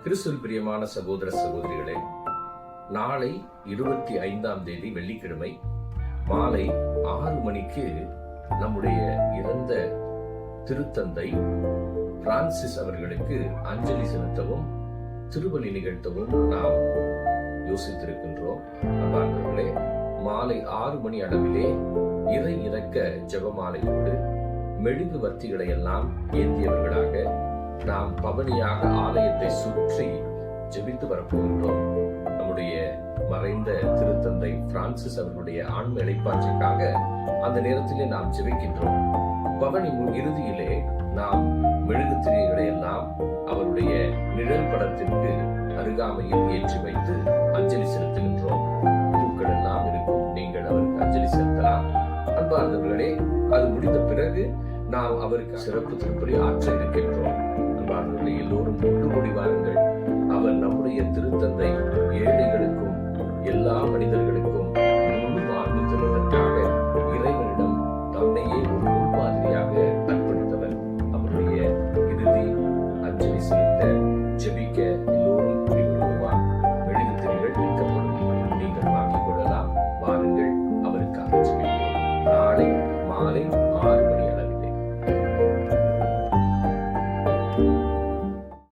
கிறிஸ்துவில் பிரியமான சகோதர சகோதரிகளே, நாளை 25ஆம் தேதி வெள்ளிக்கிழமை மாலை 6 மணிக்கு நம்முடைய இறந்த திருத்தந்தை பிரான்சிஸ் அவர்களுக்கு அஞ்சலி செலுத்தவும் திருபலி நிகழ்த்தவும் நாம் யோசித்திருக்கின்றோம். அன்பார்ந்தவர்களே, மாலை 6 மணி அளவிலே இறை இறக்க ஜெபமாலையோடு மெழுகுவர்த்திகளை எல்லாம் ஏந்தியவர்களாக நாம் பவனியாக ஆலயத்தை சுற்றி ஜெபித்து வரப்போகின்றோம். நம்முடைய மறைந்த திருத்தந்தை பிரான்சிஸ் அவர்களுடைய ஆன்ம இளைப்பாட்சிக்காக அந்த நேரத்திலே நாம் ஜெபிக்கின்றோம். பவனி இறுதியிலே நாம் மெழுகு திரைகளை எல்லாம் அவருடைய நிழல் படத்திற்கு அருகாமையில் ஏற்றி வைத்து அஞ்சலி செலுத்துகின்றோம். பூக்கள் எல்லாம் இருக்கும், நீங்கள் அவருக்கு அஞ்சலி செலுத்தலாம். அன்பார்ந்தவர்களே, அது முடிந்த பிறகு நாம் அவருக்கு சிறப்பு திருப்பலி ஆற்ற இருக்கின்றோம். அன்பார்ந்தவர்களே, எல்லோரும் ஒன்று கூடி வாருங்கள். அவர் நம்முடைய திருத்தந்தை ஏழைகளுக்கும் எல்லா மனிதர்களுக்கும்